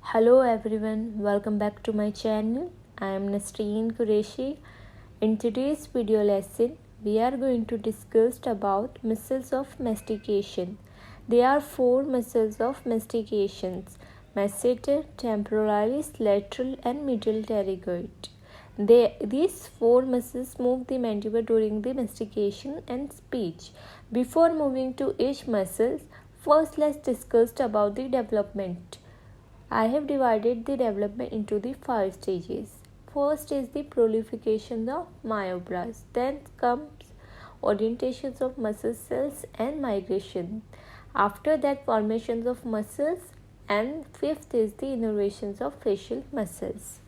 Hello everyone, welcome back to my channel. I am Nasreen Qureshi. In today's video lesson, we are going to discuss about muscles of mastication. There are four muscles of mastication: masseter, temporalis, lateral and medial pterygoid. These four muscles move the mandible during the mastication and speech. Before moving to each muscle, first let's discuss about the development. I have divided the development into the 5 stages. First is the proliferation of myoblasts. Then comes orientations of muscle cells and migration. After that, formations of muscles, and fifth is the innervations of facial muscles.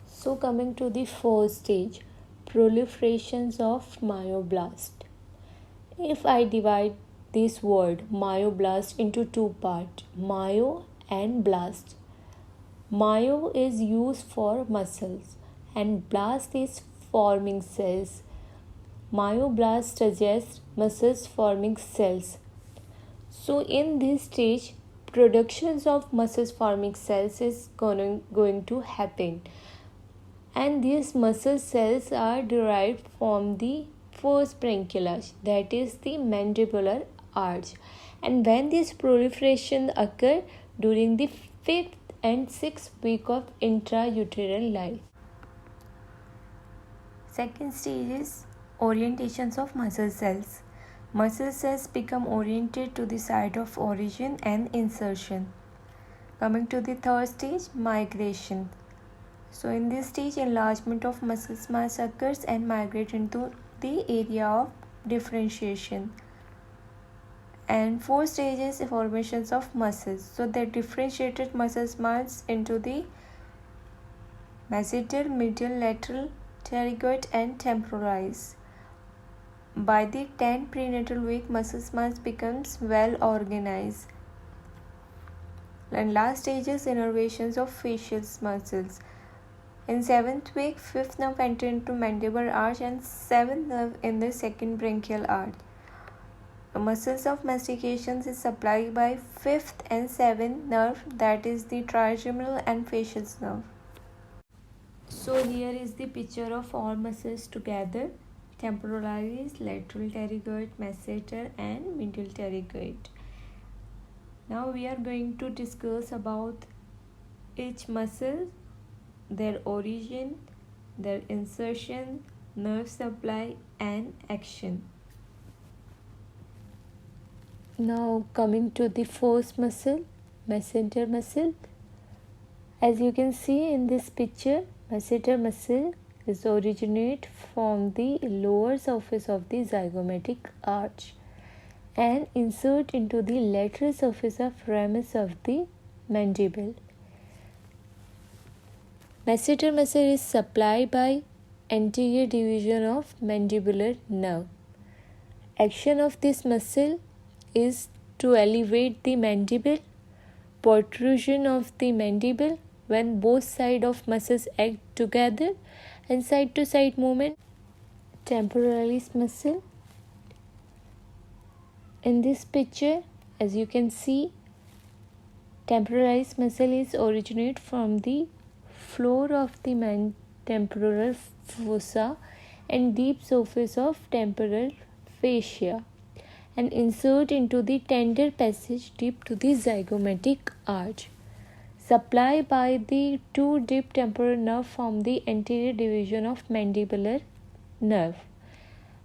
So coming to the first stage, proliferations of myoblast. If I divide this word myoblast into two parts, myo and blast. Myo is used for muscles and blast is forming cells. Myoblast suggests muscles forming cells. So in this stage, productions of muscles forming cells is going to happen, and these muscle cells are derived from the first branchial arch, that is the mandibular arch. And when this proliferation occur during the 5th and 6th week of intrauterine life. Second stage is orientations of muscle cells. Muscle cells become oriented to the site of origin and insertion. Coming to the third stage, migration. So in this stage, enlargement of muscle mass occurs and migrate into the area of differentiation. And fourth stage is formations of muscles. So the differentiated muscle mass into the masseter, medial, lateral, pterygoid and temporalis. By the 10th prenatal week, muscle mass becomes well organized. And last stage is innervations of facial muscles. In 7th week, 5th nerve enter into mandibular arch and 7th nerve in the second branchial arch. The muscles of mastication is supplied by 5th and 7th nerve, that is the trigeminal and facial nerve. So here is the picture of all muscles together: temporalis, lateral pterygoid, masseter and medial pterygoid. Now we are going to discuss about each muscle, their origin, their insertion, nerve supply and action. Now coming to the first muscle, masseter muscle. As you can see in this picture, masseter muscle is originate from the lower surface of the zygomatic arch and insert into the lateral surface of ramus of the mandible. Masseter muscle is supplied by anterior division of mandibular nerve. Action of this muscle is to elevate the mandible, protrusion of the mandible when both sides of muscles act together, and side to side movement. Temporalis muscle. In this picture, as you can see, temporalis muscle is originate from the floor of the temporal fossa and deep surface of temporal fascia and insert into the tender passage deep to the zygomatic arch. Supplied by the two deep temporal nerve from the anterior division of mandibular nerve.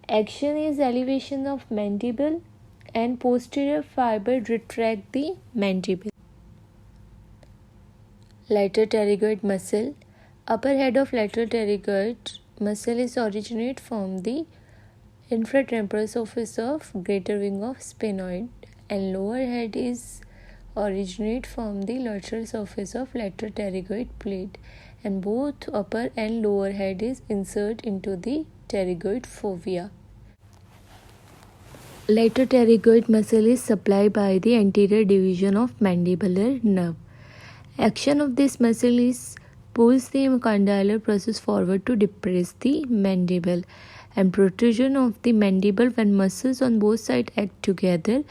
Action is elevation of mandible and posterior fiber retract the mandible. Lateral pterygoid muscle. Upper head of lateral pterygoid muscle is originate from the infratemporal surface of greater wing of sphenoid, and lower head is originate from the lateral surface of lateral pterygoid plate, and both upper and lower head is insert into the pterygoid fovea. Lateral pterygoid muscle is supplied by the anterior division of mandibular nerve. Action of this muscle is pulls the condylar process forward to depress the mandible, and protrusion of the mandible when muscles on both sides act together,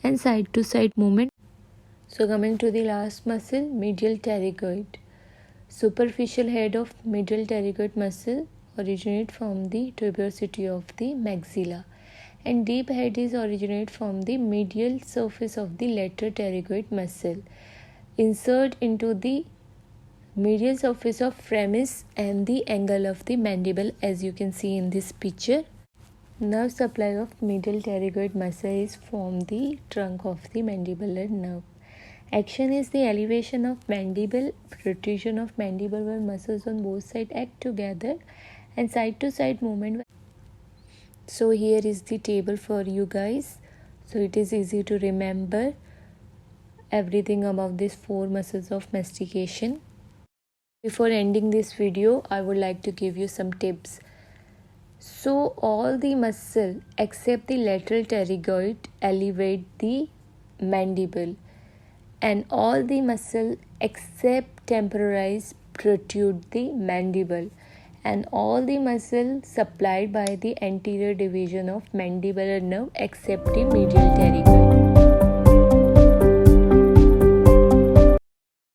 and side to side movement. So coming to the last muscle, medial pterygoid. Superficial head of medial pterygoid muscle originate from the tuberosity of the maxilla, and deep head is originate from the medial surface of the lateral pterygoid muscle. Insert into the medial surface of framis and the angle of the mandible, as you can see in this picture. Nerve supply of medial pterygoid muscle is from the trunk of the mandibular nerve. Action is the elevation of mandible, protrusion of mandible where muscles on both sides act together, and side to side movement. So here is the table for you guys. So it is easy to remember everything about these 4 muscles of mastication. Before ending this video, I would like to give you some tips. So all the muscle except the lateral pterygoid elevate the mandible, and all the muscle except temporalis protrude the mandible, and all the muscle supplied by the anterior division of mandibular nerve except the medial pterygoid.